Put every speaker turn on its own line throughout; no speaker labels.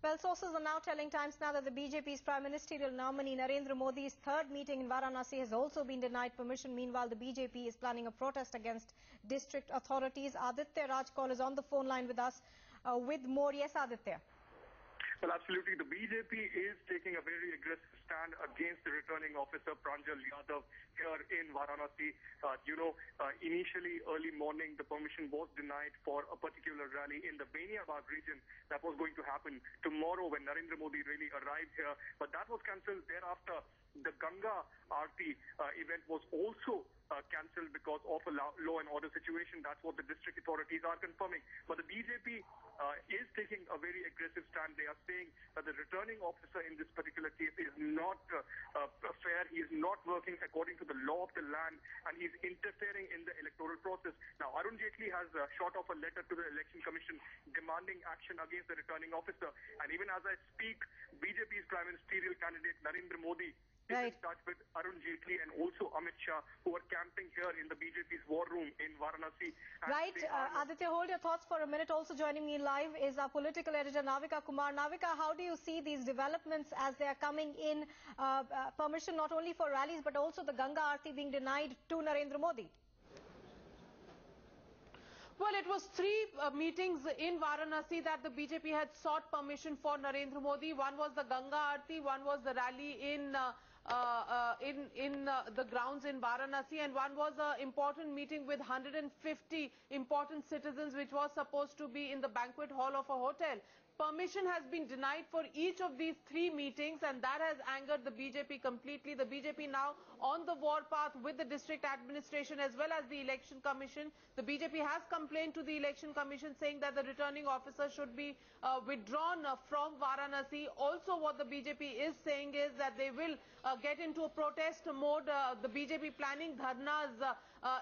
Well, sources are now telling Times Now that the BJP's Prime Ministerial nominee Narendra Modi's third meeting in Varanasi has also been denied permission. Meanwhile, the BJP is planning a protest against district authorities. Aditya Rajkol is on the phone line with us with more. Yes, Aditya.
Well, absolutely. The BJP is taking a very aggressive stand against the returning officer, Pranjal Yadav, here in Varanasi. Initially, early morning, the permission was denied for a particular rally in the Beniabad region that was going to happen tomorrow when Narendra Modi really arrived here. But that was cancelled. Thereafter, the Ganga Aarti event was also cancelled because of a law and order situation. That's what the district authorities are confirming. But the BJP is taking a very aggressive stand. They are saying that the returning officer in this particular case is not fair. He is not working according to the law of the land, and he is interfering in the electoral process. Now, Arun Jaitley has shot off a letter to the Election Commission demanding action against the returning officer. And even as I speak, BJP's Prime Ministerial candidate Narendra Modi is in touch with Arun Jaitley and also Amit Shah, who are camping here in the BJP's war room in Varanasi.
Right. Aditya, hold your thoughts for a minute. Also joining me live is our political editor, Navika Kumar. Navika, how do you see these developments as they are coming in? Permission not only for rallies, but also the Ganga Aarti being denied to Narendra Modi.
Well, it was three meetings in Varanasi that the BJP had sought permission for Narendra Modi. One was the Ganga Aarti, one was the rally in the grounds in Varanasi, and one was an important meeting with 150 important citizens, which was supposed to be in the banquet hall of a hotel. Permission has been denied for each of these three meetings, and that has angered the BJP completely. The BJP now on the warpath with the district administration as well as the Election Commission. The BJP has complained to the Election Commission saying that the returning officer should be withdrawn from Varanasi. Also, what the BJP is saying is that they will get into a protest mode. The BJP planning dharnas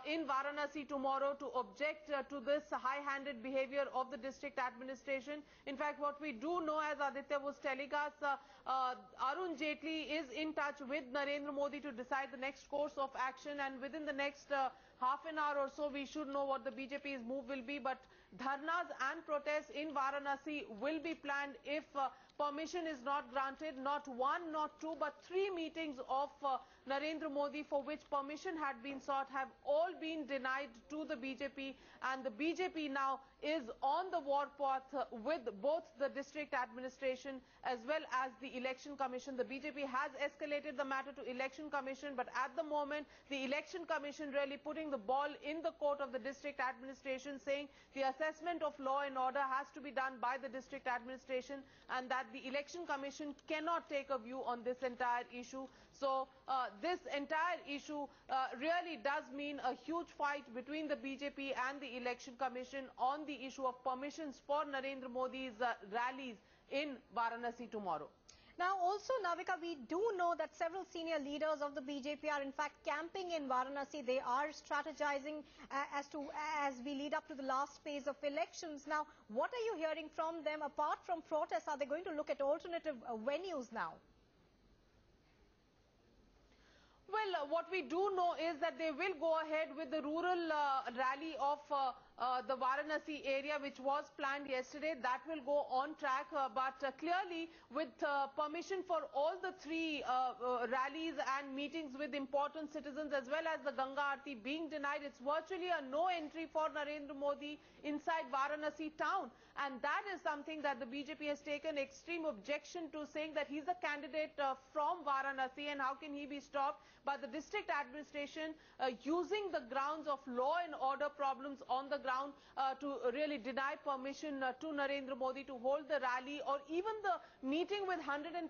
in Varanasi tomorrow to object to this high-handed behavior of the district administration. In fact, what we do know, as Aditya was telling us, Arun Jaitley is in touch with Narendra Modi to decide the next course of action, and within the next half an hour or so we should know what the BJP's move will be. But dharnas and protests in Varanasi will be planned if permission is not granted. Not one, not two, but three meetings of Narendra Modi for which permission had been sought have all been denied to the BJP, and the BJP now is on the warpath with both the district administration as well as the Election Commission. The BJP has escalated the matter to Election Commission, but at the moment the Election Commission really putting the ball in the court of the district administration, saying the assessment of law and order has to be done by the district administration and that the Election Commission cannot take a view on this entire issue. So this entire issue really does mean a huge fight between the BJP and the Election Commission on the issue of permissions for Narendra Modi's rallies in Varanasi tomorrow.
Now, also, Navika, we do know that several senior leaders of the BJP are in fact camping in Varanasi. They are strategizing as we lead up to the last phase of elections. Now, what are you hearing from them? Apart from protests, are they going to look at alternative venues now?
Well, what we do know is that they will go ahead with the rural rally of the Varanasi area, which was planned yesterday. That will go on track, but clearly with permission for all the three rallies and meetings with important citizens as well as the Ganga Aarti being denied, it's virtually a no entry for Narendra Modi inside Varanasi town, and that is something that the BJP has taken extreme objection to, saying that he's a candidate from Varanasi and how can he be stopped by the district administration using the grounds of law and order problems on the ground to really deny permission to Narendra Modi to hold the rally or even the meeting with 150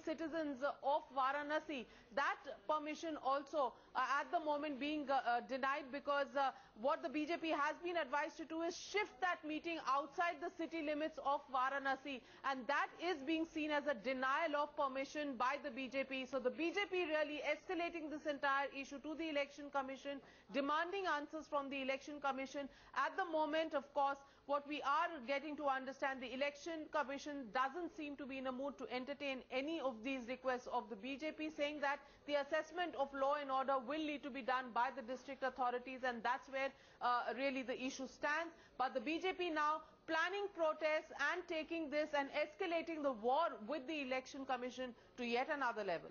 citizens of Varanasi. That permission also at the moment being denied, because what the BJP has been advised to do is shift that meeting outside the city limits of Varanasi, and that is being seen as a denial of permission by the BJP. So the BJP really escalating this entire issue to the Election Commission, demanding answers from the Election Commission, At the moment, of course, what we are getting to understand, the Election Commission doesn't seem to be in a mood to entertain any of these requests of the BJP, saying that the assessment of law and order will need to be done by the district authorities, and that's where really the issue stands. But the BJP now planning protests and taking this and escalating the war with the Election Commission to yet another level.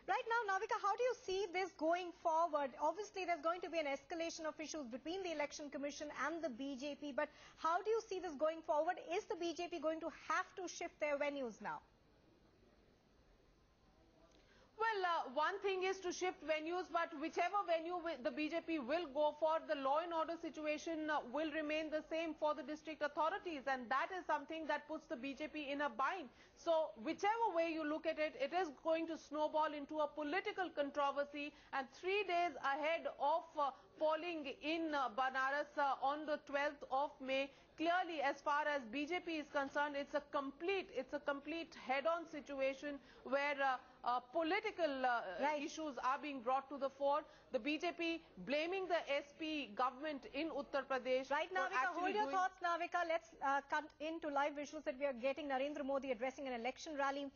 Right now, Navika, how do you see this going forward? Obviously, there's going to be an escalation of issues between the Election Commission and the BJP, but how do you see this going forward? Is the BJP going to have to shift their venues now?
Well, one thing is to shift venues, but whichever venue the BJP will go for, the law and order situation will remain the same for the district authorities, and that is something that puts the BJP in a bind. So whichever way you look at it, it is going to snowball into a political controversy, and 3 days ahead of polling in Banaras on the 12th of May, clearly, as far as BJP is concerned, it's a complete head-on situation where political issues are being brought to the fore. The BJP blaming the SP government in Uttar Pradesh.
Right, Navika, hold your thoughts, Navika. Let's cut into live visuals that we are getting. Narendra Modi addressing an election rally.